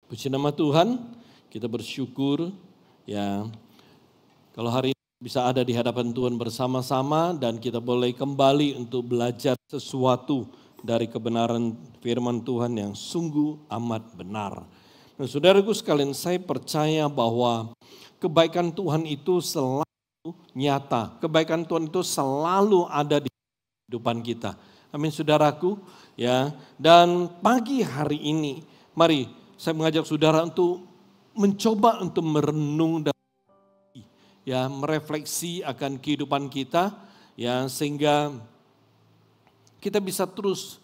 Puji nama Tuhan, kita bersyukur ya kalau hari ini bisa ada di hadapan Tuhan bersama-sama dan kita boleh kembali untuk belajar sesuatu dari kebenaran firman Tuhan yang sungguh amat benar. Nah, saudaraku sekalian, saya percaya bahwa kebaikan Tuhan itu selalu nyata, kebaikan Tuhan itu selalu ada di kehidupan kita. Amin saudaraku ya. Dan pagi hari ini mari saya mengajak saudara untuk mencoba untuk merenung dan ya merefleksi akan kehidupan kita ya sehingga kita bisa terus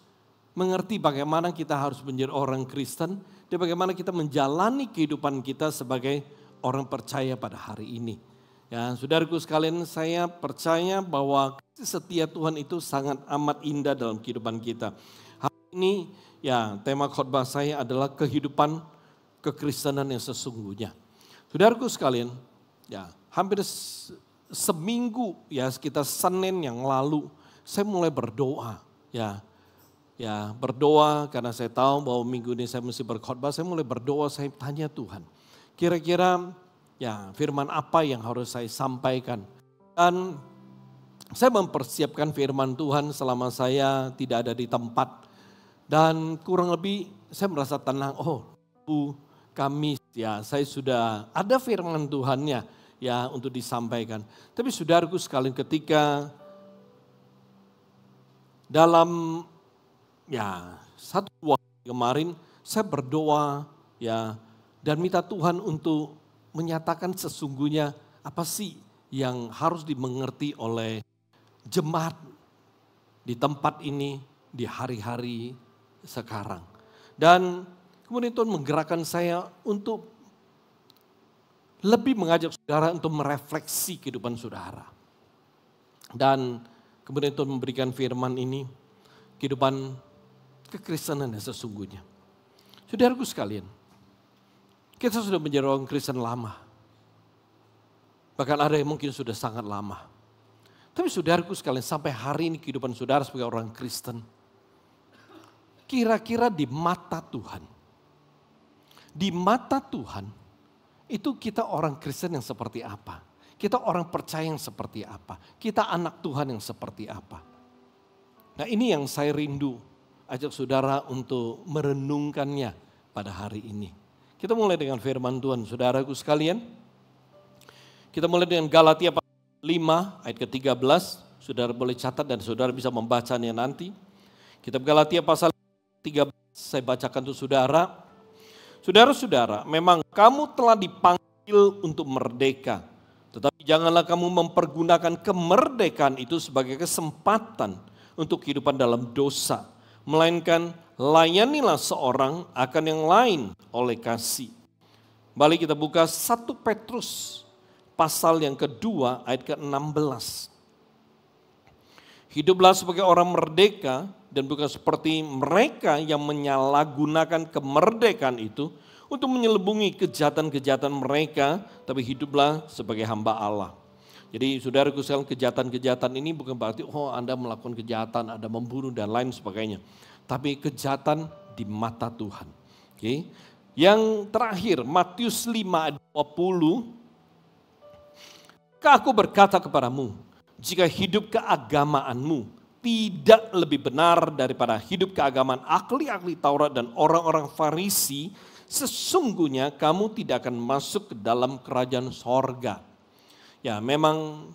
mengerti bagaimana kita harus menjadi orang Kristen dan bagaimana kita menjalani kehidupan kita sebagai orang percaya pada hari ini. Ya, saudaraku sekalian, saya percaya bahwa kasih setia Tuhan itu sangat amat indah dalam kehidupan kita. Hari ini ya, tema khotbah saya adalah kehidupan kekristenan yang sesungguhnya. Saudaraku sekalian, ya, hampir seminggu ya sekitar Senin yang lalu saya mulai berdoa, ya. Ya, berdoa karena saya tahu bahwa minggu ini saya mesti berkhotbah, saya mulai berdoa, saya tanya Tuhan, kira-kira ya firman apa yang harus saya sampaikan. Dan saya mempersiapkan firman Tuhan selama saya tidak ada di tempat. Dan kurang lebih saya merasa tenang, Kamis ya saya sudah ada firman Tuhannya ya untuk disampaikan. Tapi saudaraku sekalian, ketika dalam ya satu waktu kemarin saya berdoa ya dan minta Tuhan untuk menyatakan sesungguhnya apa sih yang harus dimengerti oleh jemaat di tempat ini di hari-hari sekarang. Dan kemudian Tuhan menggerakkan saya untuk lebih mengajak saudara untuk merefleksi kehidupan saudara. Dan kemudian Tuhan memberikan firman ini, kehidupan kekristenan yang sesungguhnya. Saudaraku sekalian, kita sudah menjadi orang Kristen lama. Bahkan ada yang mungkin sudah sangat lama. Tapi saudaraku sekalian, sampai hari ini kehidupan saudara sebagai orang Kristen, kira-kira di mata Tuhan, itu kita orang Kristen yang seperti apa? Kita orang percaya yang seperti apa? Kita anak Tuhan yang seperti apa? Nah, ini yang saya rindu, ajak saudara untuk merenungkannya pada hari ini. Kita mulai dengan firman Tuhan, saudaraku sekalian. Kita mulai dengan Galatia pasal 5 ayat ke-13. Saudara boleh catat dan saudara bisa membacanya nanti. Kitab Galatia pasal 13 saya bacakan untuk saudara. Saudara-saudara, memang kamu telah dipanggil untuk merdeka. Tetapi janganlah kamu mempergunakan kemerdekaan itu sebagai kesempatan untuk kehidupan dalam dosa. Melainkan layanilah seorang akan yang lain oleh kasih. Balik kita buka 1 Petrus pasal yang kedua ayat ke-16. Hiduplah sebagai orang merdeka dan bukan seperti mereka yang menyalahgunakan kemerdekaan itu untuk menyelubungi kejahatan-kejahatan mereka, tapi hiduplah sebagai hamba Allah. Jadi saudaraku sekalian, kejahatan-kejahatan ini bukan berarti Anda melakukan kejahatan, Anda membunuh dan lain sebagainya. Tapi kejahatan di mata Tuhan. Oke. Yang terakhir, Matius 5 ayat 20. Aku berkata kepadamu, jika hidup keagamaanmu tidak lebih benar daripada hidup keagamaan ahli-ahli Taurat dan orang-orang Farisi, sesungguhnya kamu tidak akan masuk ke dalam kerajaan sorga. Ya, memang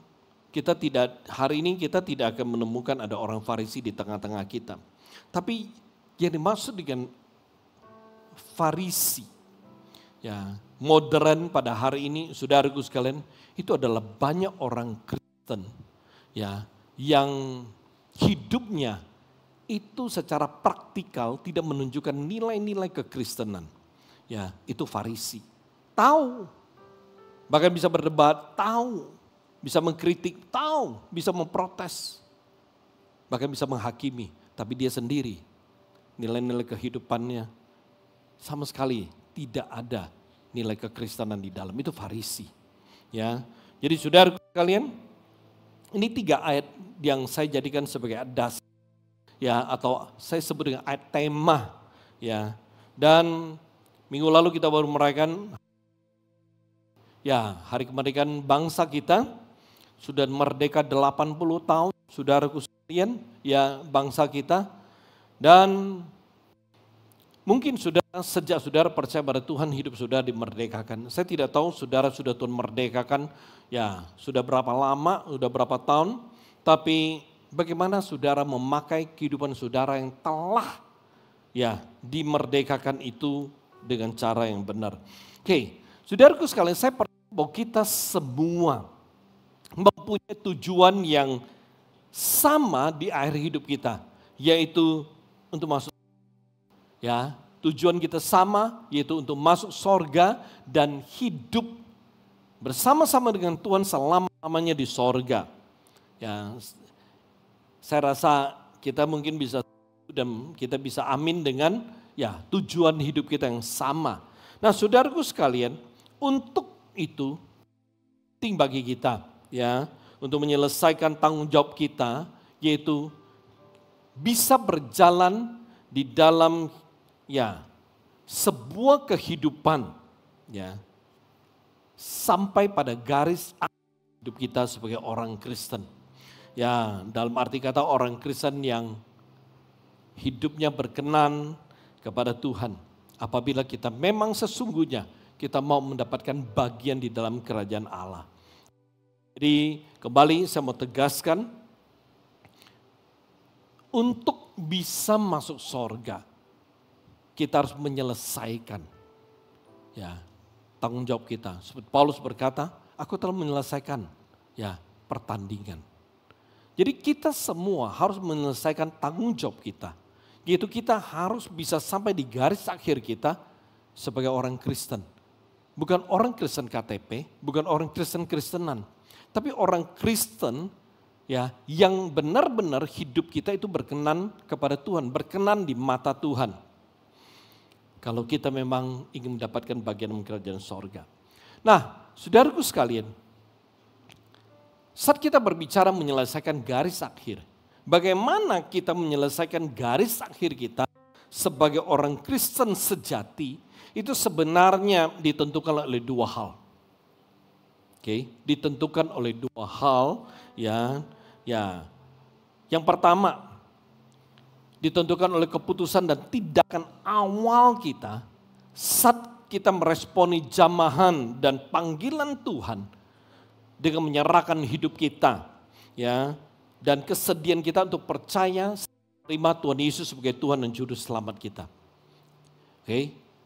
hari ini kita tidak akan menemukan ada orang Farisi di tengah-tengah kita. Tapi yang dimaksud dengan Farisi, ya modern pada hari ini, saudaraku sekalian, itu adalah banyak orang Kristen, ya yang hidupnya itu secara praktikal tidak menunjukkan nilai-nilai kekristenan. Ya, itu Farisi. Tahu, bahkan bisa berdebat, tahu, bisa mengkritik, tahu, bisa memprotes, bahkan bisa menghakimi. Tapi dia sendiri, nilai-nilai kehidupannya sama sekali tidak ada nilai kekristenan di dalam. Itu Farisi. Ya, jadi saudara kalian, ini 3 ayat yang saya jadikan sebagai dasar, ya atau saya sebut dengan ayat tema, ya. Dan Minggu lalu kita baru merayakan hari kemerdekaan bangsa kita. Sudah merdeka 80 tahun, saudaraku sekalian, bangsa kita. Dan mungkin sejak saudara percaya pada Tuhan, hidup saudara dimerdekakan. Saya tidak tahu saudara sudah Tuhan merdekakan, sudah berapa lama, sudah berapa tahun. Tapi bagaimana saudara memakai kehidupan saudara yang telah dimerdekakan itu dengan cara yang benar. Oke, saudaraku sekalian, saya percaya bahwa kita semua mempunyai tujuan yang sama di akhir hidup kita, yaitu untuk masuk. Tujuan kita sama, yaitu untuk masuk sorga dan hidup bersama-sama dengan Tuhan selama-lamanya di sorga. Saya rasa kita mungkin bisa dan kita bisa amin dengan tujuan hidup kita yang sama. Nah, saudaraku sekalian, untuk itu penting bagi kita untuk menyelesaikan tanggung jawab kita, yaitu bisa berjalan di dalam sebuah kehidupan sampai pada garis hidup kita sebagai orang Kristen. Dalam arti kata orang Kristen yang hidupnya berkenan kepada Tuhan. Apabila kita memang sesungguhnya kita mau mendapatkan bagian di dalam kerajaan Allah. Jadi kembali saya mau tegaskan, untuk bisa masuk sorga, kita harus menyelesaikan tanggung jawab kita. Seperti Paulus berkata, aku telah menyelesaikan pertandingan. Jadi kita semua harus menyelesaikan tanggung jawab kita. Yaitu kita harus bisa sampai di garis akhir kita sebagai orang Kristen. Bukan orang Kristen KTP, bukan orang Kristen-Kristenan. Tapi orang Kristen yang benar-benar hidup kita itu berkenan kepada Tuhan, berkenan di mata Tuhan. Kalau kita memang ingin mendapatkan bagian kerajaan sorga. Nah, saudaraku sekalian, saat kita berbicara menyelesaikan garis akhir, bagaimana kita menyelesaikan garis akhir kita sebagai orang Kristen sejati, itu sebenarnya ditentukan oleh dua hal. Ditentukan oleh dua hal Yang pertama, ditentukan oleh keputusan dan tindakan awal kita saat kita meresponi jamahan dan panggilan Tuhan dengan menyerahkan hidup kita dan kesediaan kita untuk percaya terima Tuhan Yesus sebagai Tuhan dan Juru Selamat kita.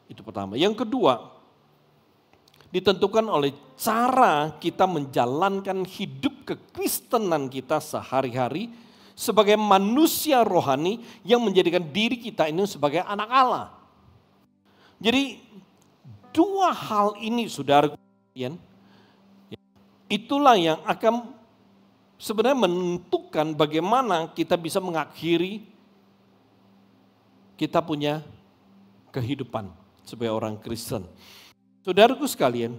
Itu pertama. Yang kedua, ditentukan oleh cara kita menjalankan hidup kekristenan kita sehari-hari sebagai manusia rohani yang menjadikan diri kita ini sebagai anak Allah. Jadi dua hal ini saudara sekalian, itulah yang akan sebenarnya menentukan bagaimana kita bisa mengakhiri kita punya kehidupan sebagai orang Kristen. Saudaraku sekalian,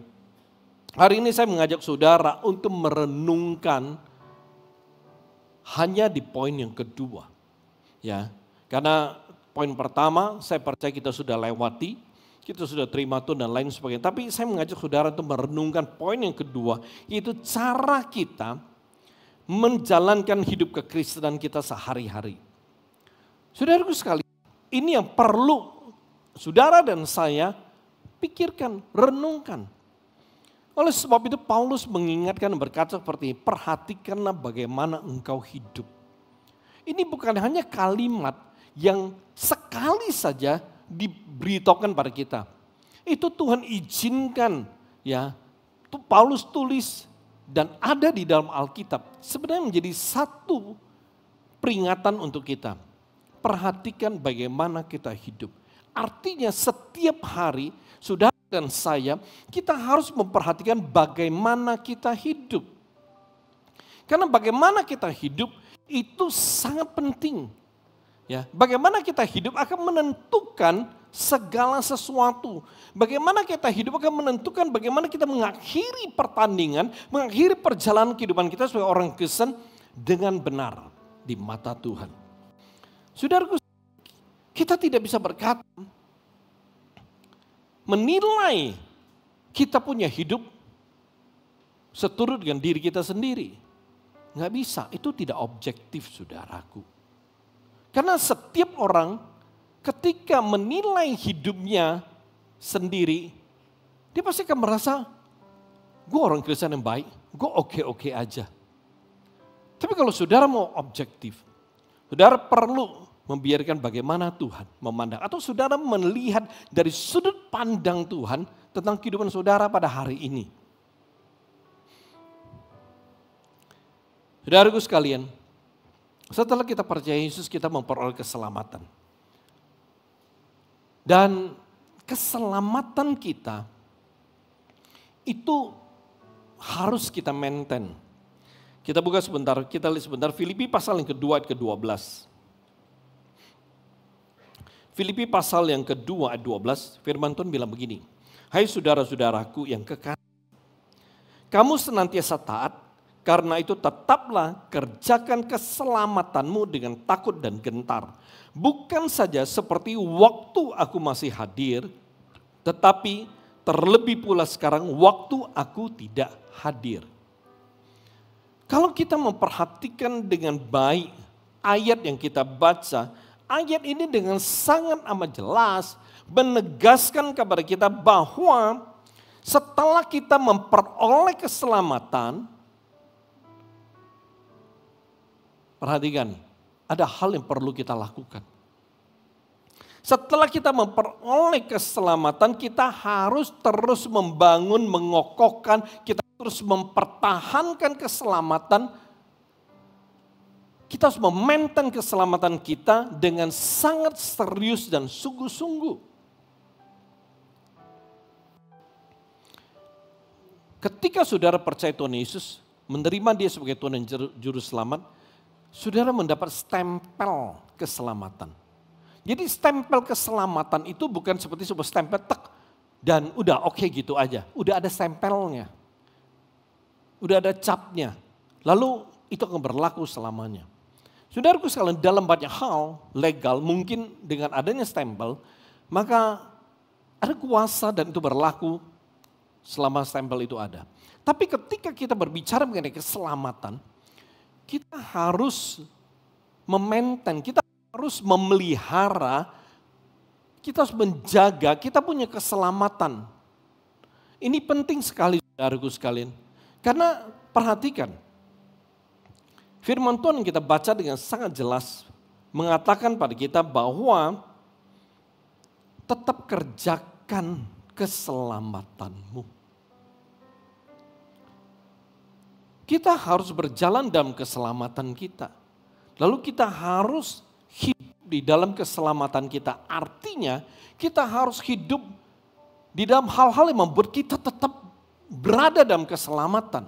hari ini saya mengajak saudara untuk merenungkan hanya di poin yang kedua. Karena poin pertama saya percaya kita sudah lewati, kita sudah terima Tuhan dan lain sebagainya. Tapi saya mengajak saudara untuk merenungkan poin yang kedua, yaitu cara kita menjalankan hidup kekristenan kita sehari-hari. Saudaraku sekalian, ini yang perlu saudara dan saya pikirkan, renungkan. Oleh sebab itu Paulus mengingatkan dan berkata seperti ini, perhatikanlah bagaimana engkau hidup. Ini bukan hanya kalimat yang sekali saja diberitahukan pada kita. Itu Tuhan izinkan Paulus tulis dan ada di dalam Alkitab. Sebenarnya menjadi satu peringatan untuk kita. Perhatikan bagaimana kita hidup. Artinya setiap hari saudara dan saya, kita harus memperhatikan bagaimana kita hidup. Karena bagaimana kita hidup itu sangat penting. Bagaimana kita hidup akan menentukan segala sesuatu. Bagaimana kita hidup akan menentukan bagaimana kita mengakhiri pertandingan, mengakhiri perjalanan kehidupan kita sebagai orang Kristen dengan benar di mata Tuhan. Saudaraku, kita tidak bisa berkata, menilai kita punya hidup seturut dengan diri kita sendiri. Nggak bisa, itu tidak objektif saudaraku. Karena setiap orang ketika menilai hidupnya sendiri, dia pasti akan merasa, gue orang Kristen yang baik, gue oke-oke aja. Tapi kalau saudara mau objektif, saudara perlu membiarkan bagaimana Tuhan memandang. Atau saudara melihat dari sudut pandang Tuhan tentang kehidupan saudara pada hari ini. Saudaraku sekalian, setelah kita percaya Yesus, kita memperoleh keselamatan. Dan keselamatan kita itu harus kita maintain. Kita buka sebentar, kita lihat sebentar Filipi pasal yang kedua ayat ke-12. Filipi pasal yang kedua ayat 12, firman Tuhan bilang begini. Hai saudara-saudaraku yang kekasih, kamu senantiasa taat, karena itu tetaplah kerjakan keselamatanmu dengan takut dan gentar. Bukan saja seperti waktu aku masih hadir, tetapi terlebih pula sekarang waktu aku tidak hadir. Kalau kita memperhatikan dengan baik ayat yang kita baca, ayat ini dengan sangat amat jelas menegaskan kepada kita bahwa setelah kita memperoleh keselamatan, perhatikan, ada hal yang perlu kita lakukan. Setelah kita memperoleh keselamatan, kita harus terus membangun, mengokohkan, kita terus mempertahankan keselamatan. Kita harus memaintain keselamatan kita dengan sangat serius dan sungguh-sungguh. Ketika saudara percaya Tuhan Yesus, menerima Dia sebagai Tuhan dan Juru Selamat, saudara mendapat stempel keselamatan. Jadi stempel keselamatan itu bukan seperti sebuah stempel tek dan udah oke gitu aja. Udah ada stempelnya. Udah ada capnya. Lalu itu akan berlaku selamanya. Saudaraku sekalian, dalam banyak hal legal mungkin dengan adanya stempel, maka ada kuasa dan itu berlaku selama stempel itu ada. Tapi ketika kita berbicara mengenai keselamatan, kita harus memaintain, kita harus memelihara, kita harus menjaga, kita punya keselamatan. Ini penting sekali saudaraku sekalian. Karena perhatikan, firman Tuhan yang kita baca dengan sangat jelas mengatakan pada kita bahwa tetap kerjakan keselamatanmu. Kita harus berjalan dalam keselamatan kita. Lalu kita harus hidup di dalam keselamatan kita. Artinya kita harus hidup di dalam hal-hal yang membuat kita tetap berada dalam keselamatan.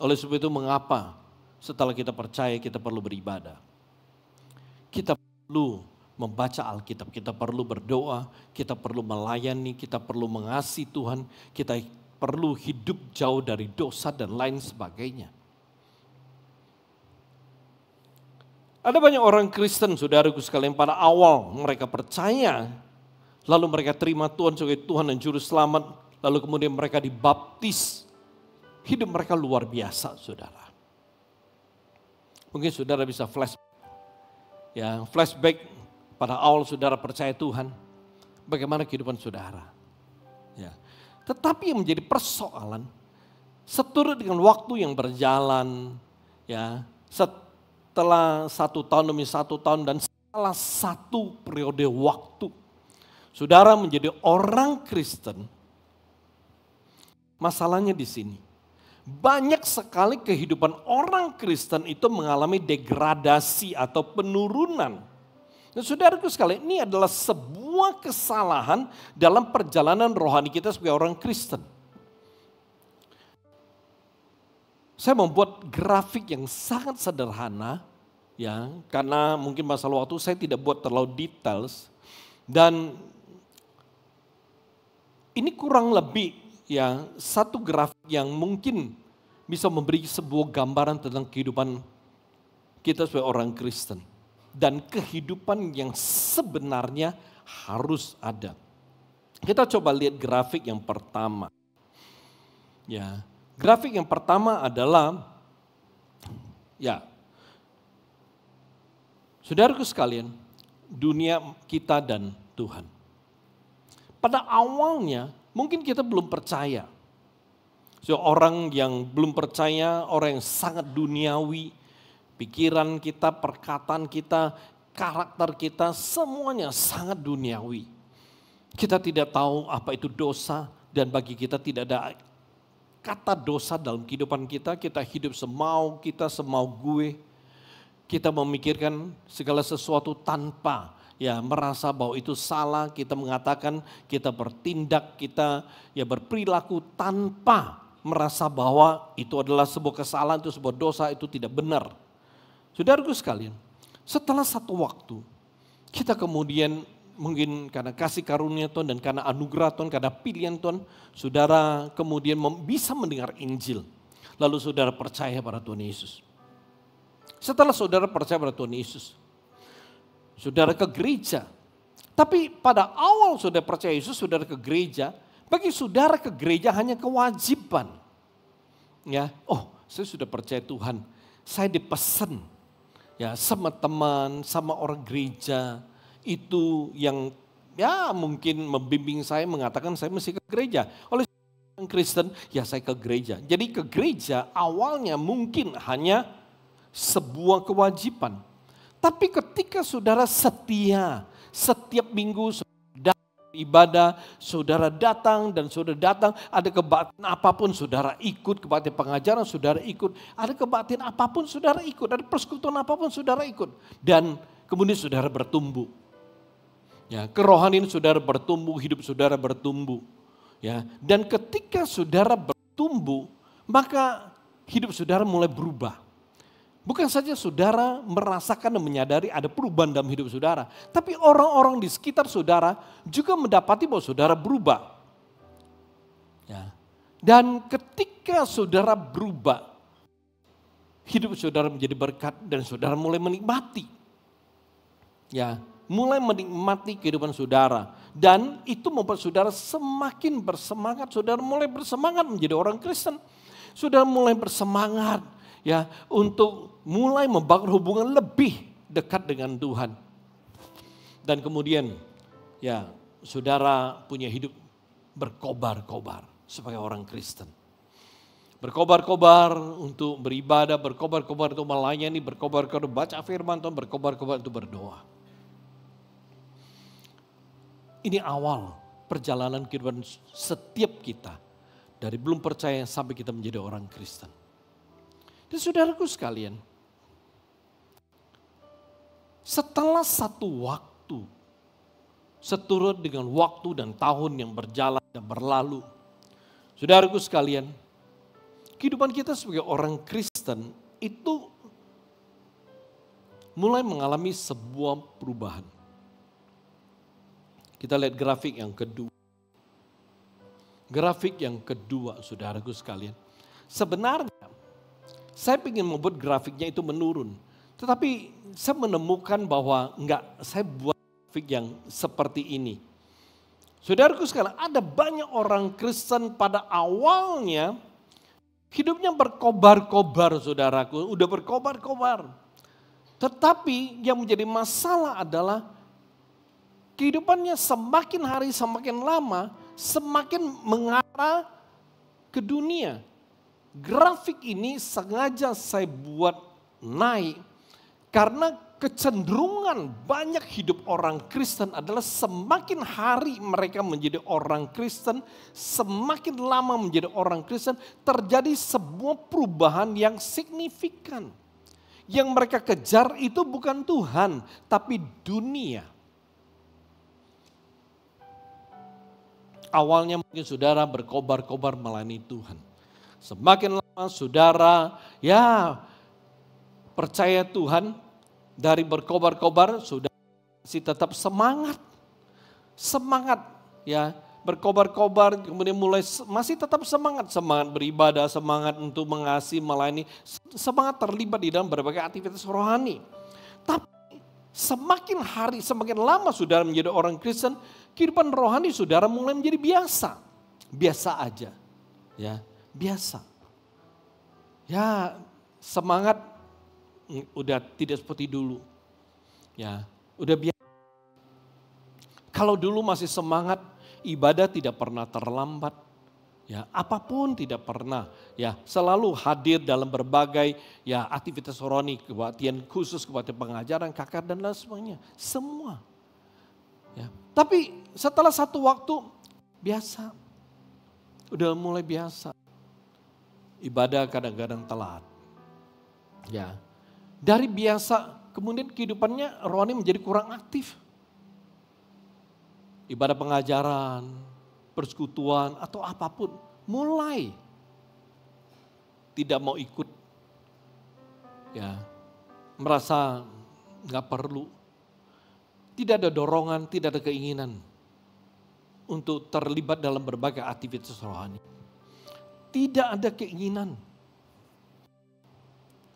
Oleh sebab itu mengapa setelah kita percaya kita perlu beribadah. Kita perlu membaca Alkitab, kita perlu berdoa, kita perlu melayani, kita perlu mengasihi Tuhan, kita perlu hidup jauh dari dosa dan lain sebagainya. Ada banyak orang Kristen, saudaraku sekalian, pada awal mereka percaya, lalu mereka terima Tuhan sebagai Tuhan dan Juru Selamat, lalu kemudian mereka dibaptis. Hidup mereka luar biasa, saudara. Mungkin saudara bisa flashback. Ya, flashback pada awal saudara percaya Tuhan, bagaimana kehidupan saudara. Ya. Tetapi yang menjadi persoalan, seturut dengan waktu yang berjalan, ya, setelah 1 tahun demi 1 tahun dan setelah 1 periode waktu, saudara menjadi orang Kristen. Masalahnya di sini, banyak sekali kehidupan orang Kristen itu mengalami degradasi atau penurunan. Dan saudaraku sekalian, ini adalah sebuah kesalahan dalam perjalanan rohani kita sebagai orang Kristen. Saya membuat grafik yang sangat sederhana, ya, karena mungkin masalah waktu saya tidak buat terlalu details. Dan ini kurang lebih ya satu grafik yang mungkin bisa memberi sebuah gambaran tentang kehidupan kita sebagai orang Kristen. Dan kehidupan yang sebenarnya harus ada. Kita coba lihat grafik yang pertama. Ya, grafik yang pertama adalah, ya, saudaraku sekalian, dunia kita dan Tuhan. Pada awalnya mungkin kita belum percaya. Orang yang belum percaya, orang yang sangat duniawi, pikiran kita, perkataan kita, karakter kita, semuanya sangat duniawi. Kita tidak tahu apa itu dosa, dan bagi kita tidak ada kata dosa dalam kehidupan kita. Kita hidup semau kita, semau gue. Kita memikirkan segala sesuatu tanpa merasa bahwa itu salah. Kita mengatakan, kita bertindak, kita berperilaku tanpa merasa bahwa itu adalah sebuah kesalahan, itu sebuah dosa, itu tidak benar. Saudaraku sekalian, setelah satu waktu, kita kemudian mungkin karena kasih karunia Tuhan dan karena anugerah Tuhan, karena pilihan Tuhan, saudara kemudian bisa mendengar Injil. Lalu saudara percaya pada Tuhan Yesus. Setelah saudara percaya pada Tuhan Yesus, saudara ke gereja. Tapi pada awal saudara percaya Yesus, saudara ke gereja, bagi saudara ke gereja hanya kewajiban. Ya, saya sudah percaya Tuhan, saya dipesan sama teman, sama orang gereja, itu yang mungkin membimbing saya, mengatakan saya mesti ke gereja. Oleh orang Kristen, saya ke gereja. Jadi ke gereja awalnya mungkin hanya sebuah kewajiban. Tapi ketika saudara setia, setiap minggu saudara ibadah, saudara datang dan saudara datang, ada kebaktian apapun saudara ikut, kebaktian pengajaran saudara ikut, ada kebaktian apapun saudara ikut, ada persekutuan apapun saudara ikut. Dan kemudian saudara bertumbuh. Ya, kerohanian saudara bertumbuh, hidup saudara bertumbuh. Ya, dan ketika saudara bertumbuh, maka hidup saudara mulai berubah. Bukan saja saudara merasakan dan menyadari ada perubahan dalam hidup saudara, tapi orang-orang di sekitar saudara juga mendapati bahwa saudara berubah. Ya. Dan ketika saudara berubah, hidup saudara menjadi berkat dan saudara mulai menikmati. Ya, mulai menikmati kehidupan saudara. Dan itu membuat saudara semakin bersemangat, saudara mulai bersemangat menjadi orang Kristen. Saudara mulai bersemangat untuk mulai membangun hubungan lebih dekat dengan Tuhan. Dan kemudian saudara punya hidup berkobar-kobar sebagai orang Kristen. Berkobar-kobar untuk beribadah, berkobar-kobar untuk melayani, berkobar-kobar baca firman Tuhan, berkobar-kobar untuk berdoa. Ini awal perjalanan kehidupan setiap kita. Dari belum percaya sampai kita menjadi orang Kristen. Dan saudaraku sekalian, setelah satu waktu, seturut dengan waktu dan tahun yang berjalan dan berlalu, saudaraku sekalian, kehidupan kita sebagai orang Kristen itu mulai mengalami sebuah perubahan. Kita lihat grafik yang kedua. Grafik yang kedua, saudaraku sekalian. Sebenarnya saya ingin membuat grafiknya itu menurun. Tetapi saya menemukan bahwa saya buat grafik yang seperti ini. Saudaraku sekalian, ada banyak orang Kristen pada awalnya hidupnya berkobar-kobar, saudaraku. Udah berkobar-kobar. Tetapi yang menjadi masalah adalah kehidupannya semakin hari semakin lama, semakin mengarah ke dunia. Grafik ini sengaja saya buat naik karena kecenderungan banyak hidup orang Kristen adalah semakin hari mereka menjadi orang Kristen, semakin lama menjadi orang Kristen, terjadi sebuah perubahan yang signifikan. Yang mereka kejar itu bukan Tuhan, tapi dunia. Awalnya mungkin saudara berkobar-kobar melayani Tuhan. Semakin lama saudara percaya Tuhan, dari berkobar-kobar saudara masih tetap semangat. Semangat berkobar-kobar, kemudian mulai masih tetap semangat beribadah, semangat untuk mengasihi, melayani, semangat terlibat di dalam berbagai aktivitas rohani. Tapi semakin hari, semakin lama saudara menjadi orang Kristen, kehidupan rohani saudara mulai menjadi biasa. Biasa aja. Ya, biasa. Ya, semangat udah tidak seperti dulu. Ya, udah biasa. Kalau dulu masih semangat, ibadah tidak pernah terlambat. Ya, apapun tidak pernah, ya selalu hadir dalam berbagai ya aktivitas rohani, kebaktian khusus, kebaktian pengajaran, kakak dan lain sebagainya, semua. Ya, tapi setelah satu waktu biasa, udah mulai biasa, ibadah kadang-kadang telat. Ya, dari biasa kemudian kehidupannya rohani menjadi kurang aktif. Ibadah pengajaran, persekutuan atau apapun mulai tidak mau ikut, ya merasa nggak perlu, tidak ada dorongan, tidak ada keinginan untuk terlibat dalam berbagai aktivitas rohani, tidak ada keinginan,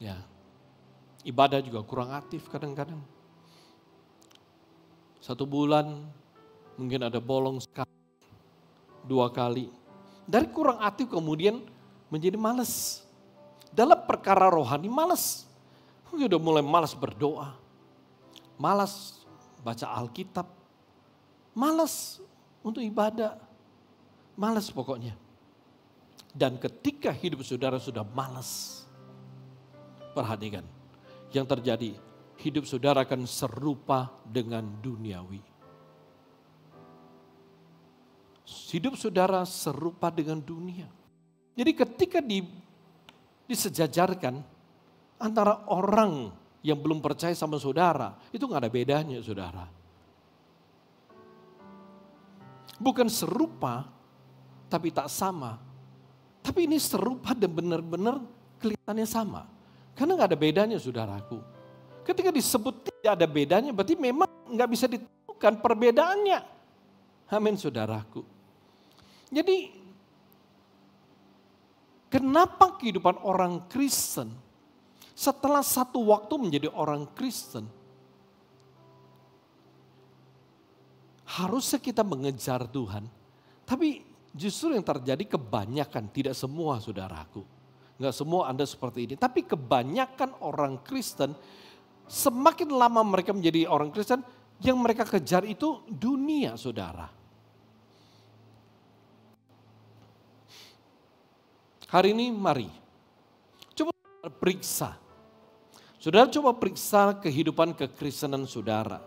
ya ibadah juga kurang aktif kadang-kadang. 1 bulan mungkin ada bolong sekali. 2 kali. Dari kurang aktif kemudian menjadi malas. Dalam perkara rohani malas. Udah mulai malas berdoa. Malas baca Alkitab. Malas untuk ibadah. Malas pokoknya. Dan ketika hidup saudara sudah malas. Perhatikan. Yang terjadi, hidup saudara akan serupa dengan duniawi. Hidup saudara serupa dengan dunia. Jadi ketika disejajarkan antara orang yang belum percaya sama saudara, itu gak ada bedanya saudara. Bukan serupa, tapi tak sama. Tapi ini serupa dan benar-benar kelihatannya sama. Karena gak ada bedanya saudaraku. Ketika disebut tidak ada bedanya, berarti memang gak bisa ditentukan perbedaannya. Amin saudaraku. Jadi kenapa kehidupan orang Kristen setelah satu waktu menjadi orang Kristen harusnya kita mengejar Tuhan, tapi justru yang terjadi kebanyakan, tidak semua saudaraku, nggak semua Anda seperti ini, tapi kebanyakan orang Kristen semakin lama mereka menjadi orang Kristen, yang mereka kejar itu dunia saudara. Hari ini mari, coba periksa. Saudara coba periksa kehidupan kekristenan saudara.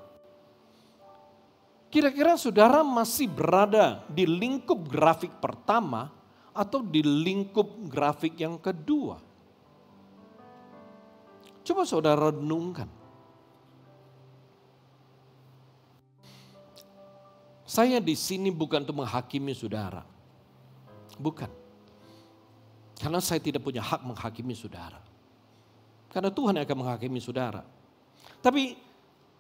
Kira-kira saudara masih berada di lingkup grafik pertama atau di lingkup grafik yang kedua? Coba saudara renungkan. Saya di sini bukan untuk menghakimi saudara. Bukan. Karena saya tidak punya hak menghakimi saudara. Karena Tuhan yang akan menghakimi saudara. Tapi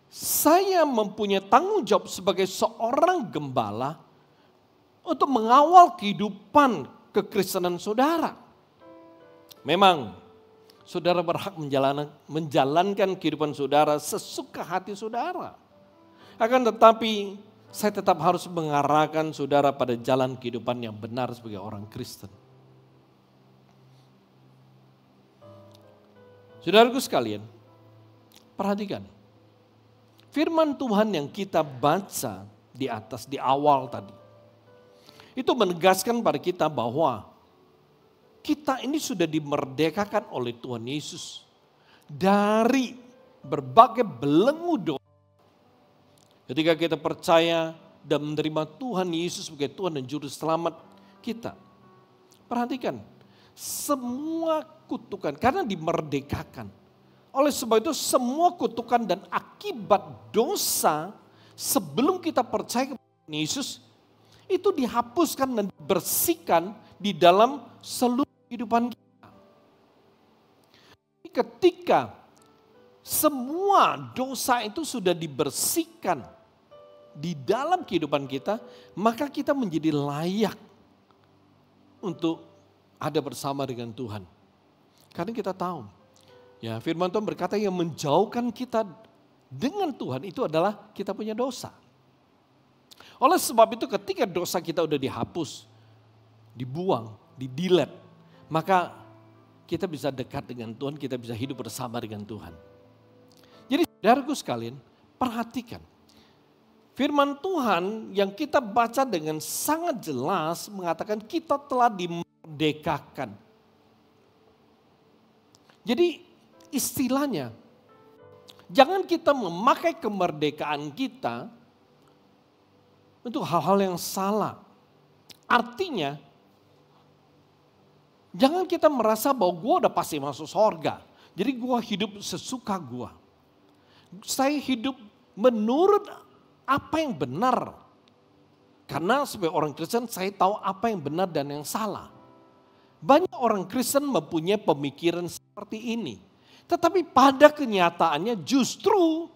saya mempunyai tanggung jawab sebagai seorang gembala untuk mengawal kehidupan kekristenan saudara. Memang saudara berhak menjalankan kehidupan saudara sesuka hati saudara. Akan tetapi saya tetap harus mengarahkan saudara pada jalan kehidupan yang benar sebagai orang Kristen. Saudaraku sekalian, perhatikan. Firman Tuhan yang kita baca di atas, di awal tadi. Itu menegaskan pada kita bahwa kita ini sudah dimerdekakan oleh Tuhan Yesus. Dari berbagai belenggu dosa. Ketika kita percaya dan menerima Tuhan Yesus sebagai Tuhan dan Juru Selamat kita. Perhatikan, semua kutukan karena dimerdekakan. Oleh sebab itu semua kutukan dan akibat dosa sebelum kita percaya kepada Yesus itu dihapuskan dan dibersihkan di dalam seluruh kehidupan kita. Ketika semua dosa itu sudah dibersihkan di dalam kehidupan kita, maka kita menjadi layak untuk ada bersama dengan Tuhan. Karena kita tahu, ya firman Tuhan berkata yang menjauhkan kita dengan Tuhan itu adalah kita punya dosa. Oleh sebab itu ketika dosa kita udah dihapus, dibuang, di-delete, maka kita bisa dekat dengan Tuhan, kita bisa hidup bersama dengan Tuhan. Jadi saudaraku sekalian, perhatikan. Firman Tuhan yang kita baca dengan sangat jelas mengatakan kita telah dimerdekakan. Jadi istilahnya, jangan kita memakai kemerdekaan kita untuk hal-hal yang salah. Artinya, jangan kita merasa bahwa gue udah pasti masuk surga. Jadi gue hidup sesuka gue. Saya hidup menurut apa yang benar. Karena sebagai orang Kristen saya tahu apa yang benar dan yang salah. Banyak orang Kristen mempunyai pemikiran seperti ini. Tetapi pada kenyataannya justru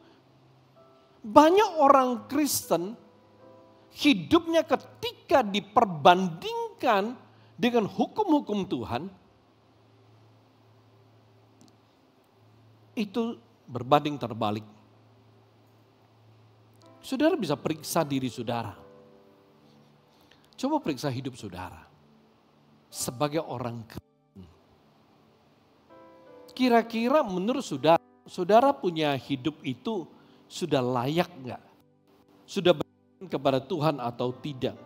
banyak orang Kristen hidupnya ketika diperbandingkan dengan hukum-hukum Tuhan, itu berbanding terbalik. Saudara bisa periksa diri saudara. Coba periksa hidup saudara. Sebagai orang Kristen. Kira-kira menurut saudara, saudara punya hidup itu sudah layak enggak? Sudah beriman kepada Tuhan atau tidak?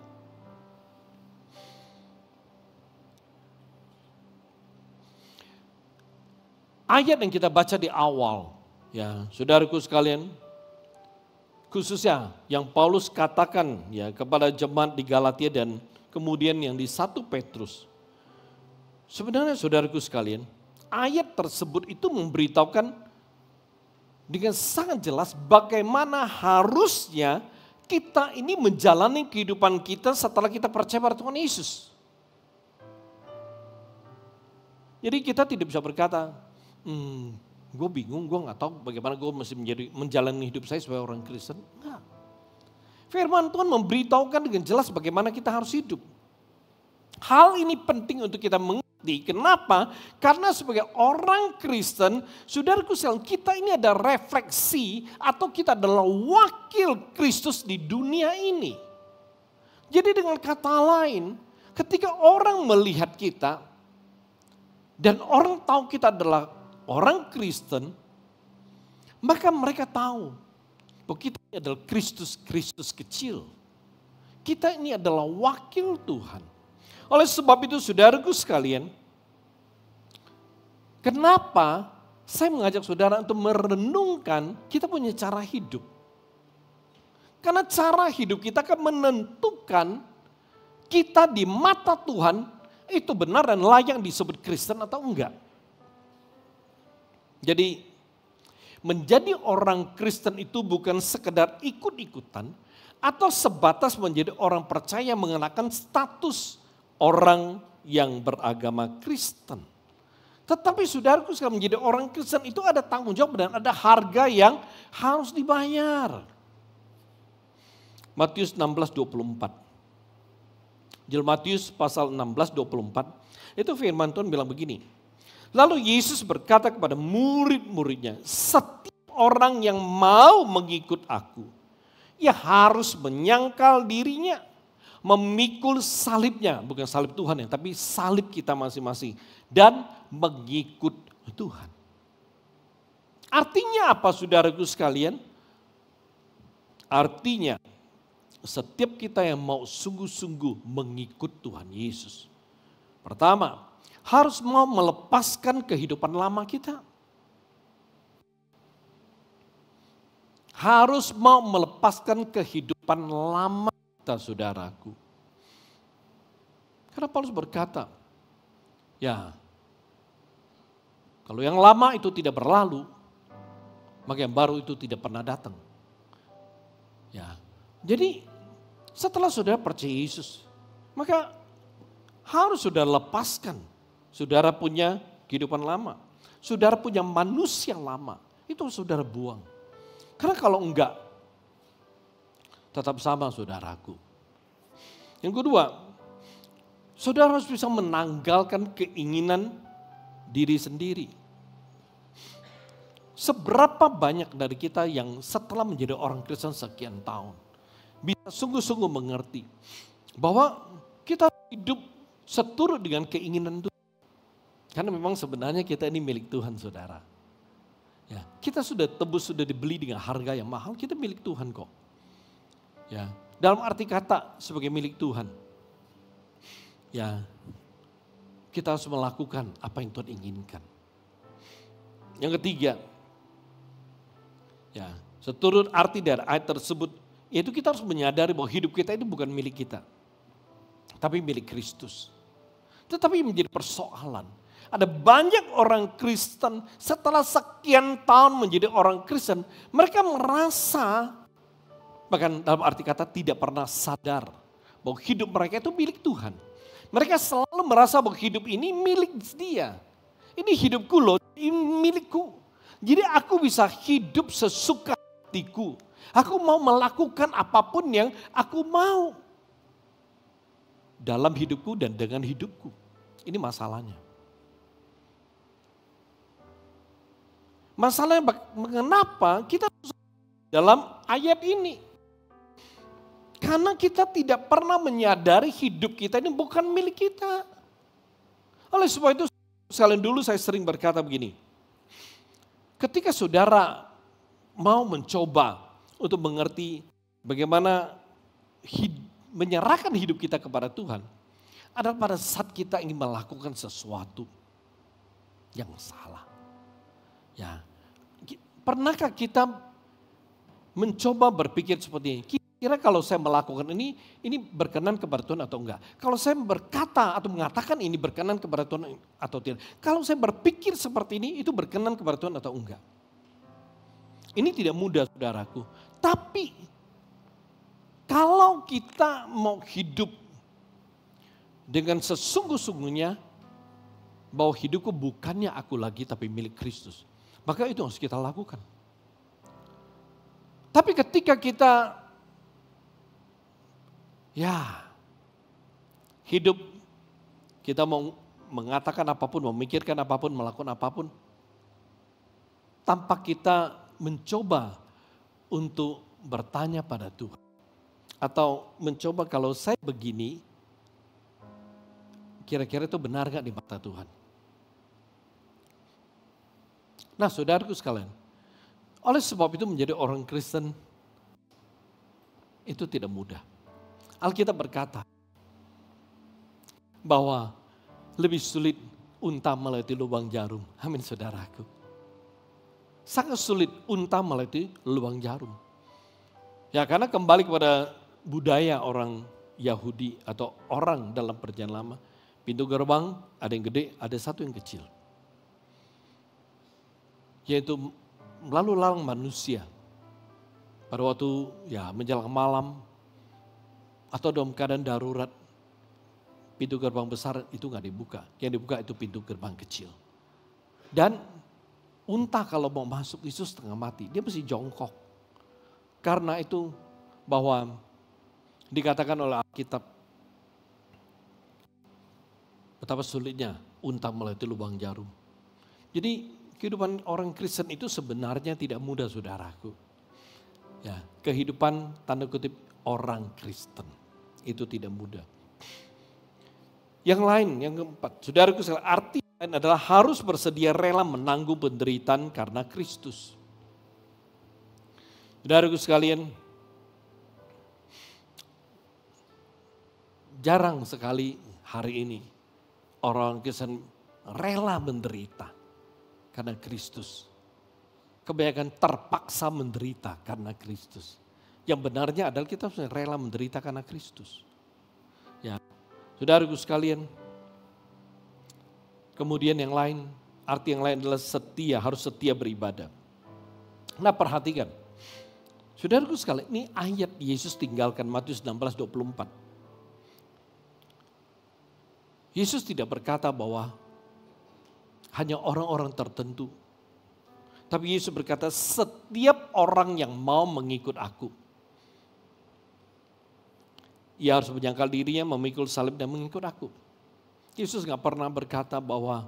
Ayat yang kita baca di awal, ya, saudaraku sekalian, khususnya yang Paulus katakan ya kepada jemaat di Galatia dan kemudian yang di 1 Petrus. Sebenarnya saudaraku sekalian, ayat tersebut itu memberitahukan dengan sangat jelas bagaimana harusnya kita ini menjalani kehidupan kita setelah kita percaya pada Tuhan Yesus. Jadi kita tidak bisa berkata, gue bingung, gue gak tahu bagaimana gue mesti menjalani hidup saya sebagai orang Kristen. Enggak. Firman Tuhan memberitahukan dengan jelas bagaimana kita harus hidup. Hal ini penting untuk kita mengerti. Kenapa? Karena sebagai orang Kristen, saudaraku sekalian, kita ini ada refleksi atau kita adalah wakil Kristus di dunia ini. Jadi dengan kata lain, ketika orang melihat kita dan orang tahu kita adalah orang Kristen, maka mereka tahu bahwa kita ini adalah Kristus kecil. Kita ini adalah wakil Tuhan. Oleh sebab itu saudaraku sekalian, kenapa saya mengajak saudara untuk merenungkan kita punya cara hidup. Karena cara hidup kita akan menentukan kita di mata Tuhan itu benar dan layak disebut Kristen atau enggak. Jadi menjadi orang Kristen itu bukan sekedar ikut-ikutan atau sebatas menjadi orang percaya mengenakan status orang yang beragama Kristen. Tetapi saudaraku sekalian, menjadi orang Kristen itu ada tanggung jawab dan ada harga yang harus dibayar. Matius 16:24. Di Matius pasal 16:24 itu firman Tuhan bilang begini. Lalu Yesus berkata kepada murid-muridnya, setiap orang yang mau mengikut aku, ia harus menyangkal dirinya, memikul salibnya, bukan salib Tuhan ya, tapi salib kita masing-masing, dan mengikut Tuhan. Artinya apa saudaraku sekalian? Artinya setiap kita yang mau sungguh-sungguh mengikut Tuhan Yesus, pertama, harus mau melepaskan kehidupan lama kita. Harus mau melepaskan kehidupan lama kita, saudaraku. Karena Paulus berkata, ya, kalau yang lama itu tidak berlalu, maka yang baru itu tidak pernah datang. Ya, jadi setelah saudara percaya Yesus, maka harus saudara lepaskan. Saudara punya kehidupan lama. Saudara punya manusia lama. Itu saudara buang. Karena kalau enggak, tetap sama saudaraku. Yang kedua, saudara harus bisa menanggalkan keinginan diri sendiri. Seberapa banyak dari kita yang setelah menjadi orang Kristen sekian tahun, bisa sungguh-sungguh mengerti bahwa kita hidup seturut dengan keinginan Tuhan. Karena memang sebenarnya kita ini milik Tuhan, saudara. Ya, kita sudah tebus, sudah dibeli dengan harga yang mahal, kita milik Tuhan kok. Ya, dalam arti kata sebagai milik Tuhan. Ya, kita harus melakukan apa yang Tuhan inginkan. Yang ketiga, ya, seturut arti dari ayat tersebut, yaitu kita harus menyadari bahwa hidup kita itu bukan milik kita, tapi milik Kristus. Tetapi menjadi persoalan, ada banyak orang Kristen setelah sekian tahun menjadi orang Kristen, mereka merasa, bahkan dalam arti kata tidak pernah sadar bahwa hidup mereka itu milik Tuhan. Mereka selalu merasa bahwa hidup ini milik dia. Ini hidupku loh, ini milikku. Jadi aku bisa hidup sesuka hatiku. Aku mau melakukan apapun yang aku mau. Dalam hidupku dan dengan hidupku. Ini masalahnya. Masalahnya mengapa kita dalam ayat ini? Karena kita tidak pernah menyadari hidup kita ini bukan milik kita. Oleh sebab itu, sekalian dulu saya sering berkata begini. Ketika saudara mau mencoba untuk mengerti bagaimana menyerahkan hidup kita kepada Tuhan, adalah pada saat kita ingin melakukan sesuatu yang salah. Ya, pernahkah kita mencoba berpikir seperti ini? Kira kalau saya melakukan ini berkenan kepada Tuhan atau enggak? Kalau saya berkata atau mengatakan ini berkenan kepada Tuhan atau tidak? Kalau saya berpikir seperti ini, itu berkenan kepada Tuhan atau enggak? Ini tidak mudah, saudaraku. Tapi kalau kita mau hidup dengan sesungguh-sungguhnya bahwa hidupku bukannya aku lagi tapi milik Kristus, maka itu harus kita lakukan. Tapi ketika kita hidup, kita mau mengatakan apapun, memikirkan apapun, melakukan apapun, tanpa kita mencoba untuk bertanya pada Tuhan. Atau mencoba kalau saya begini, kira-kira itu benar gak di mata Tuhan? Nah, saudaraku sekalian, oleh sebab itu menjadi orang Kristen itu tidak mudah. Alkitab berkata bahwa lebih sulit unta melewati lubang jarum. Amin, saudaraku. Sangat sulit unta melewati lubang jarum. Ya, karena kembali kepada budaya orang Yahudi atau orang dalam perjanjian lama. Pintu gerbang ada yang gede, ada satu yang kecil. Yaitu lalu lalang manusia. Pada waktu menjelang malam atau dalam keadaan darurat, pintu gerbang besar itu nggak dibuka. Yang dibuka itu pintu gerbang kecil. Dan unta kalau mau masuk itu setengah mati, dia mesti jongkok. Karena itu bahwa dikatakan oleh Alkitab, betapa sulitnya unta melewati lubang jarum. Jadi kehidupan orang Kristen itu sebenarnya tidak mudah, saudaraku. Ya, kehidupan tanda kutip orang Kristen itu tidak mudah. Yang lain, yang keempat, saudaraku, arti lain adalah harus bersedia rela menanggung penderitaan karena Kristus. Saudaraku sekalian, jarang sekali hari ini orang Kristen rela menderita karena Kristus. Kebanyakan terpaksa menderita karena Kristus. Yang benarnya adalah kita harus rela menderita karena Kristus. Ya, saudaraku sekalian. Kemudian yang lain, arti yang lain adalah setia, harus setia beribadah. Nah, perhatikan. Saudaraku sekalian, ini ayat Yesus tinggalkan Matius 16:24. Yesus tidak berkata bahwa hanya orang-orang tertentu. Tapi Yesus berkata, setiap orang yang mau mengikut aku, ia harus menyangkal dirinya, memikul salib dan mengikut aku. Yesus gak pernah berkata bahwa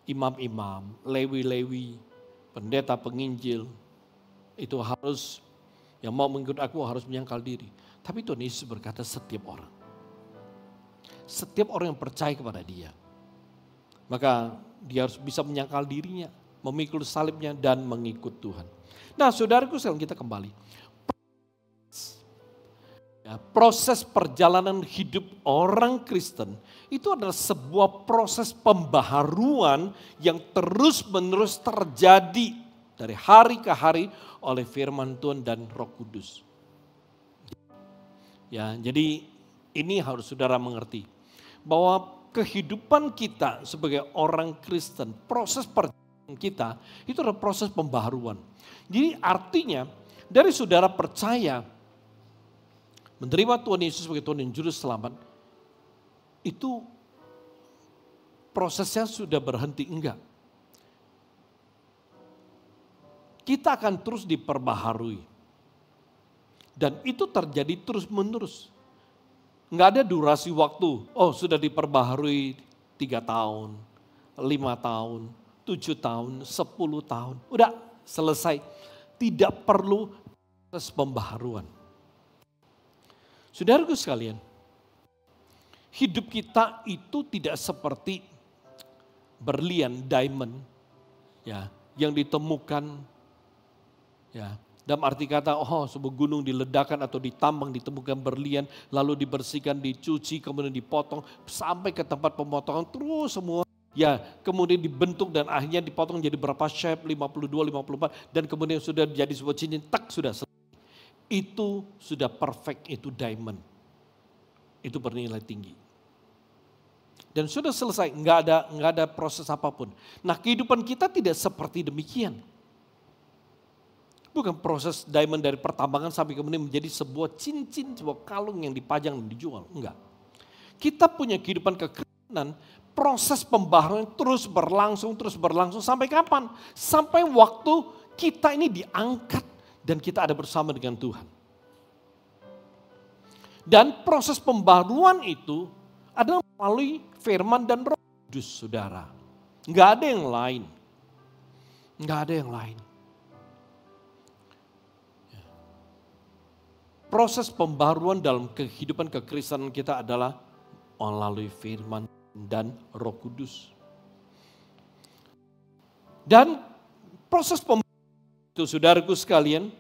imam-imam, lewi-lewi, pendeta penginjil, itu harus Yang mau mengikut aku harus menyangkal diri. Tapi Tuhan Yesus berkata setiap orang. Setiap orang yang percaya kepada dia. Maka dia harus bisa menyangkal dirinya, memikul salibnya dan mengikut Tuhan. Nah saudaraku sekarang kita kembali. Proses perjalanan hidup orang Kristen itu adalah sebuah proses pembaharuan yang terus-menerus terjadi dari hari ke hari oleh firman Tuhan dan Roh Kudus. Ya, jadi ini harus saudara mengerti bahwa kehidupan kita sebagai orang Kristen, proses perjalanan kita itu adalah proses pembaharuan. Jadi artinya dari saudara percaya menerima Tuhan Yesus sebagai Tuhan dan Juru Selamat, itu prosesnya sudah berhenti, enggak. Kita akan terus diperbaharui. Dan itu terjadi terus menerus. Enggak ada durasi waktu, oh sudah diperbaharui 3 tahun, 5 tahun, 7 tahun, 10 tahun. Udah selesai, tidak perlu proses pembaharuan. Saudaraku sekalian, hidup kita itu tidak seperti berlian, diamond, ya, yang ditemukan, ya, dalam arti kata, sebuah gunung diledakkan atau ditambang, ditemukan berlian, lalu dibersihkan, dicuci, kemudian dipotong, sampai ke tempat pemotongan, terus semua, ya, kemudian dibentuk dan akhirnya dipotong jadi berapa shape, 52, 54, dan kemudian sudah jadi sebuah cincin, tak sudah selesai. Itu sudah perfect, itu diamond. Itu bernilai tinggi. Dan sudah selesai, nggak ada proses apapun. Nah kehidupan kita tidak seperti demikian. Bukan proses diamond dari pertambangan sampai kemudian menjadi sebuah cincin, sebuah kalung yang dipajang dan dijual. Enggak. Kita punya kehidupan kekristenan, proses pembaharuan terus berlangsung sampai kapan? Sampai waktu kita ini diangkat dan kita ada bersama dengan Tuhan. Dan proses pembaharuan itu adalah melalui firman dan Roh Kudus, saudara. Enggak ada yang lain. Enggak ada yang lain. Proses pembaharuan dalam kehidupan kekristenan kita adalah melalui firman dan Roh Kudus. Dan proses pembaharuan itu, saudaraku sekalian,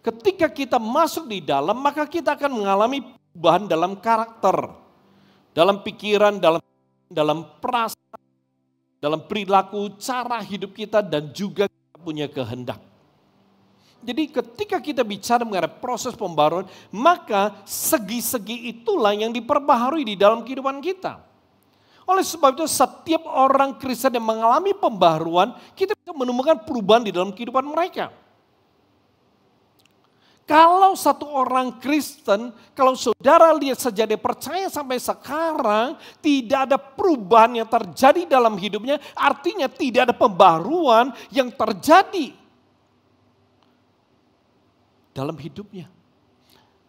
ketika kita masuk di dalam, maka kita akan mengalami perubahan dalam karakter, dalam pikiran, dalam perasaan, dalam perilaku, cara hidup kita, dan juga kita punya kehendak. Jadi ketika kita bicara mengenai proses pembaharuan, maka segi-segi itulah yang diperbaharui di dalam kehidupan kita. Oleh sebab itu setiap orang Kristen yang mengalami pembaharuan, kita bisa menemukan perubahan di dalam kehidupan mereka. Kalau satu orang Kristen, kalau saudara lihat sejak dia percaya sampai sekarang, tidak ada perubahan yang terjadi dalam hidupnya, artinya tidak ada pembaharuan yang terjadi dalam hidupnya.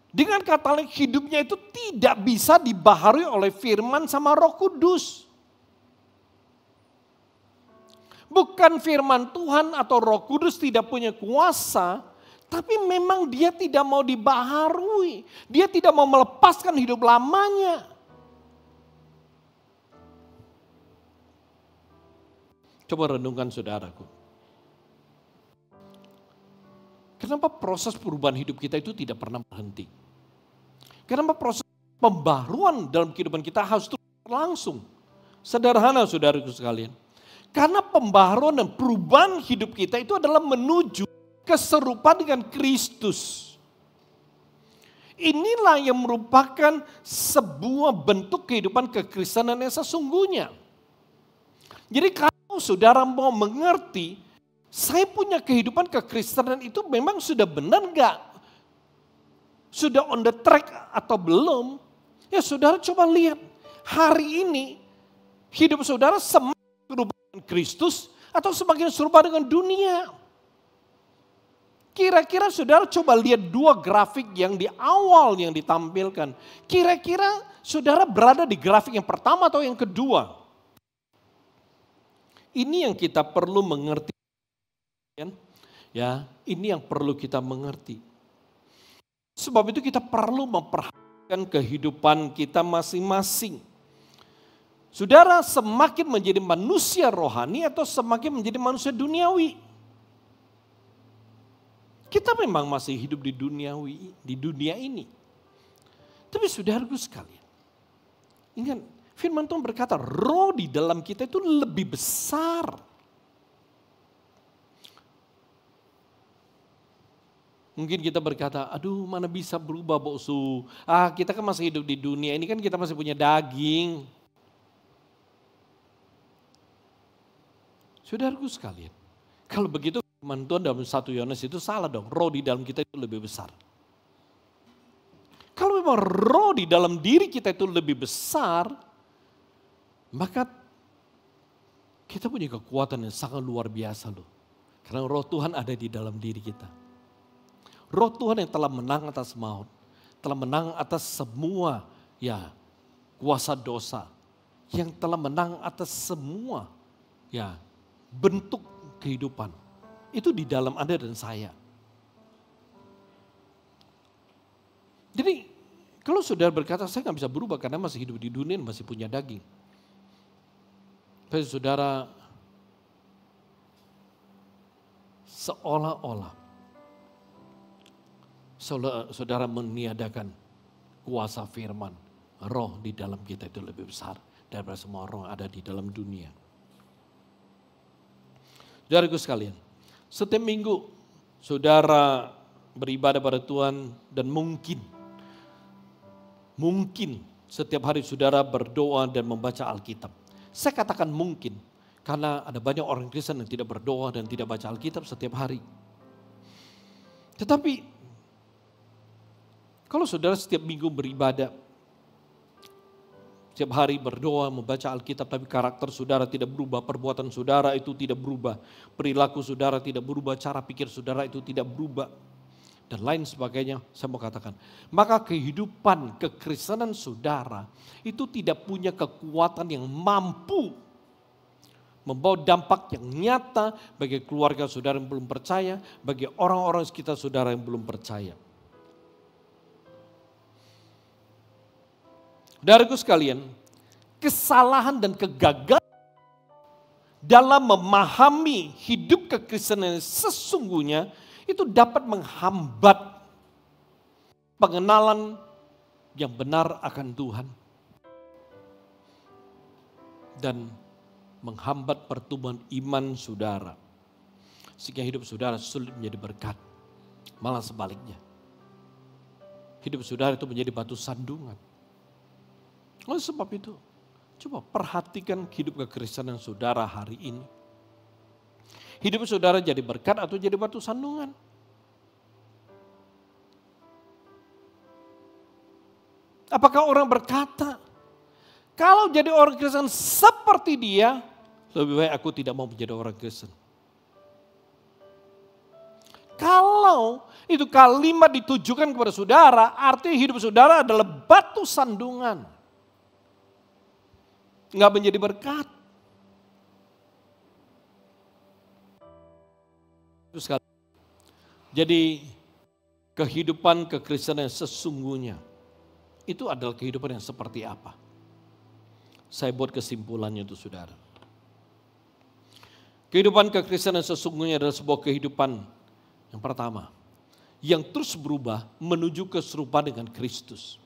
Dengan kata lain, hidupnya itu tidak bisa dibaharui oleh firman sama Roh Kudus. Bukan firman Tuhan atau Roh Kudus tidak punya kuasa, tapi memang dia tidak mau dibaharui. Dia tidak mau melepaskan hidup lamanya. Coba renungkan saudaraku. Kenapa proses perubahan hidup kita itu tidak pernah berhenti? Kenapa proses pembaharuan dalam kehidupan kita harus terus berlangsung? Sederhana saudaraku sekalian. Karena pembaharuan dan perubahan hidup kita itu adalah menuju keserupaan dengan Kristus. Inilah yang merupakan sebuah bentuk kehidupan kekristenan yang sesungguhnya. Jadi kalau saudara mau mengerti, saya punya kehidupan kekristenan itu memang sudah benar enggak? Sudah on the track atau belum? Ya saudara coba lihat, hari ini hidup saudara semakin serupa dengan Kristus atau semakin serupa dengan dunia? Kira-kira saudara coba lihat dua grafik yang di awal yang ditampilkan. Kira-kira saudara berada di grafik yang pertama atau yang kedua? Ini yang kita perlu mengerti. Ya, ini yang perlu kita mengerti. Sebab itu kita perlu memperhatikan kehidupan kita masing-masing. Saudara semakin menjadi manusia rohani atau semakin menjadi manusia duniawi? Kita memang masih hidup di dunia ini. Tapi saudaraku sekalian, ingat firman Tuhan berkata roh di dalam kita itu lebih besar. Mungkin kita berkata, aduh mana bisa berubah boksu. Kita kan masih hidup di dunia ini kan kita masih punya daging. Saudaraku sekalian, kalau begitu firman Tuhan dalam 1 Yohanes itu salah dong. Roh di dalam kita itu lebih besar. Kalau memang roh di dalam diri kita itu lebih besar, maka kita punya kekuatan yang sangat luar biasa loh. Karena roh Tuhan ada di dalam diri kita. Roh Tuhan yang telah menang atas maut, telah menang atas semua kuasa dosa, yang telah menang atas semua bentuk kehidupan. Itu di dalam Anda dan saya. Jadi kalau saudara berkata saya nggak bisa berubah karena masih hidup di dunia masih punya daging. Tapi saudara seolah-olah saudara meniadakan kuasa firman. Roh di dalam kita itu lebih besar daripada semua roh ada di dalam dunia. Saudaraku sekalian, setiap minggu saudara beribadah pada Tuhan dan mungkin setiap hari saudara berdoa dan membaca Alkitab. Saya katakan mungkin karena ada banyak orang Kristen yang tidak berdoa dan tidak baca Alkitab setiap hari. Tetapi kalau saudara setiap minggu beribadah, setiap hari berdoa, membaca Alkitab, tapi karakter saudara tidak berubah, perbuatan saudara itu tidak berubah, perilaku saudara tidak berubah, cara pikir saudara itu tidak berubah, dan lain sebagainya, saya mau katakan, maka kehidupan kekristenan saudara itu tidak punya kekuatan yang mampu membawa dampak yang nyata bagi keluarga saudara yang belum percaya, bagi orang-orang sekitar saudara yang belum percaya. Saudaraku sekalian, kesalahan dan kegagalan dalam memahami hidup kekristenan yang sesungguhnya itu dapat menghambat pengenalan yang benar akan Tuhan dan menghambat pertumbuhan iman saudara sehingga hidup saudara sulit menjadi berkat, malah sebaliknya hidup saudara itu menjadi batu sandungan. Oleh sebab itu coba perhatikan hidup kekristenan saudara hari ini. Hidup saudara jadi berkat atau jadi batu sandungan? Apakah orang berkata, kalau jadi orang Kristen seperti dia, lebih baik aku tidak mau menjadi orang Kristen. Kalau itu kalimat ditujukan kepada saudara, artinya hidup saudara adalah batu sandungan. Enggak menjadi berkat. Jadi kehidupan kekristenan yang sesungguhnya itu adalah kehidupan yang seperti apa? Saya buat kesimpulannya untuk saudara. Kehidupan kekristenan yang sesungguhnya adalah sebuah kehidupan yang pertama, yang terus berubah menuju keserupaan dengan Kristus.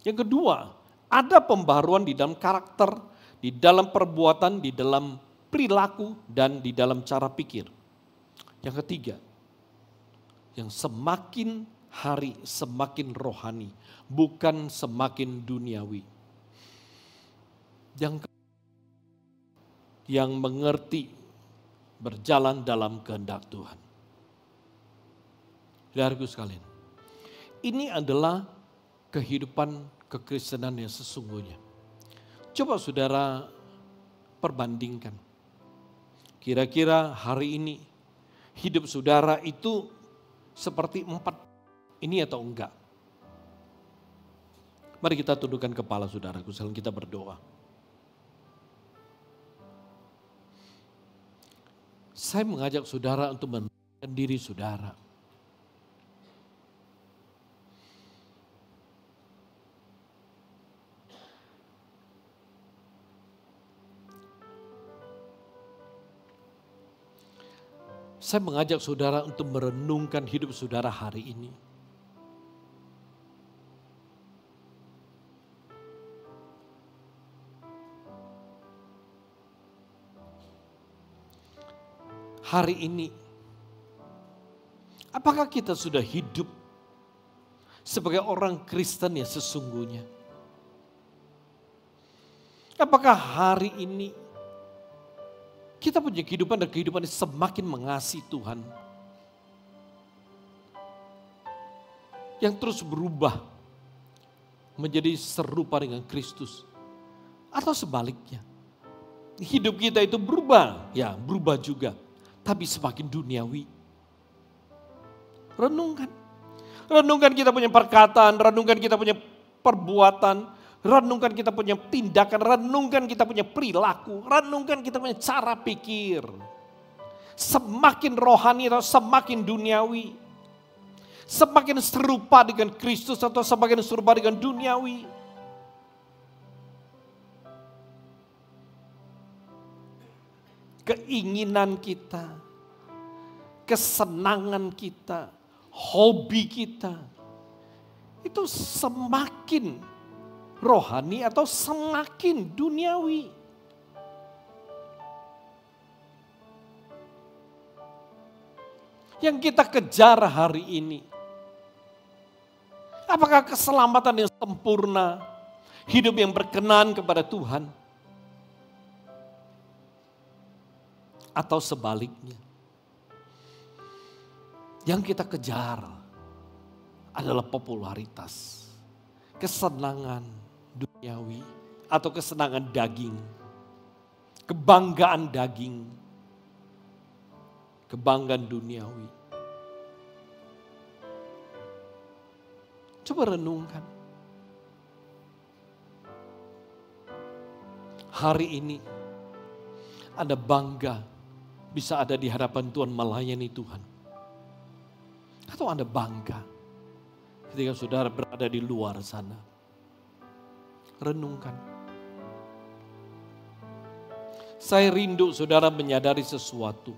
Yang kedua, ada pembaharuan di dalam karakter, di dalam perbuatan, di dalam perilaku, dan di dalam cara pikir. Yang ketiga, yang semakin hari semakin rohani, bukan semakin duniawi. Yang mengerti berjalan dalam kehendak Tuhan. Saudaraku sekalian, ini adalah kehidupan kekristenan yang sesungguhnya. Coba saudara perbandingkan. Kira-kira hari ini hidup saudara itu seperti 4 ini atau enggak? Mari kita tundukkan kepala saudaraku sebelum kita berdoa. Saya mengajak saudara untuk menenangkan diri saudara. Saya mengajak saudara untuk merenungkan hidup saudara hari ini. Hari ini, apakah kita sudah hidup sebagai orang Kristen yang sesungguhnya? Apakah hari ini kita punya kehidupan dan kehidupan yang semakin mengasihi Tuhan? Yang terus berubah menjadi serupa dengan Kristus. Atau sebaliknya, hidup kita itu berubah, ya berubah juga. Tapi semakin duniawi. Renungkan. Renungkan kita punya perkataan, renungkan kita punya perbuatan, renungkan kita punya tindakan, renungkan kita punya perilaku, renungkan kita punya cara pikir. Semakin rohani atau semakin duniawi. Semakin serupa dengan Kristus atau semakin serupa dengan duniawi. Keinginan kita, kesenangan kita, hobi kita, itu semakin rohani atau semakin duniawi. Yang kita kejar hari ini, apakah keselamatan yang sempurna, hidup yang berkenan kepada Tuhan? Atau sebaliknya, yang kita kejar adalah popularitas, kesenangan duniawi atau kesenangan daging, kebanggaan daging, kebanggaan duniawi. Coba renungkan. Hari ini Anda bangga bisa ada di hadapan Tuhan melayani Tuhan. Atau Anda bangga ketika saudara berada di luar sana. Renungkan. Saya rindu saudara menyadari sesuatu.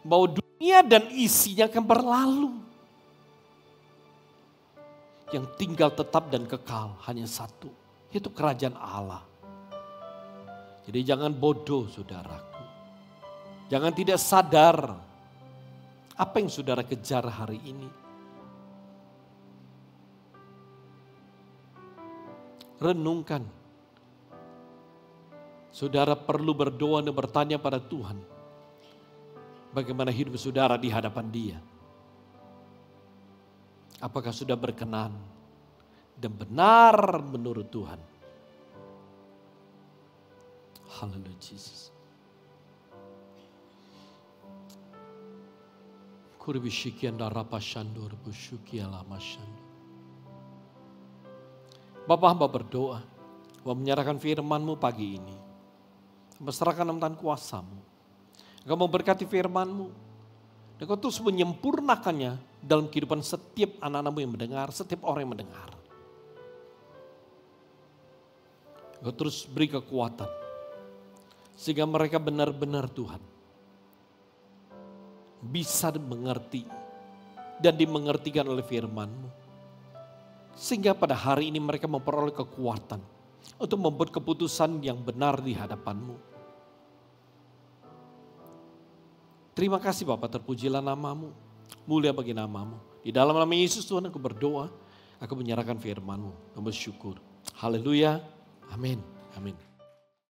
Bahwa dunia dan isinya akan berlalu. Yang tinggal tetap dan kekal hanya satu. Yaitu kerajaan Allah. Jadi jangan bodoh saudaraku. Jangan tidak sadar apa yang saudara kejar hari ini. Renungkan. Saudara perlu berdoa dan bertanya pada Tuhan. Bagaimana hidup saudara di hadapan Dia. Apakah sudah berkenan dan benar menurut Tuhan. Haleluya Yesus. Bapak hamba berdoa, Bapak menyerahkan firman-Mu pagi ini. Berserahkan dalam tangan kuasa-Mu. Engkau memberkati firman-Mu. Dan Engkau terus menyempurnakannya dalam kehidupan setiap anak-anak-Mu yang mendengar, setiap orang yang mendengar. Engkau terus beri kekuatan. Sehingga mereka benar-benar Tuhan bisa mengerti dan dimengertikan oleh firman-Mu. Sehingga pada hari ini mereka memperoleh kekuatan untuk membuat keputusan yang benar di hadapan-Mu. Terima kasih Bapak, terpujilah nama-Mu, mulia bagi nama-Mu. Di dalam nama Yesus Tuhan aku berdoa, aku menyerahkan firman-Mu dan bersyukur. Haleluya, amin, amin.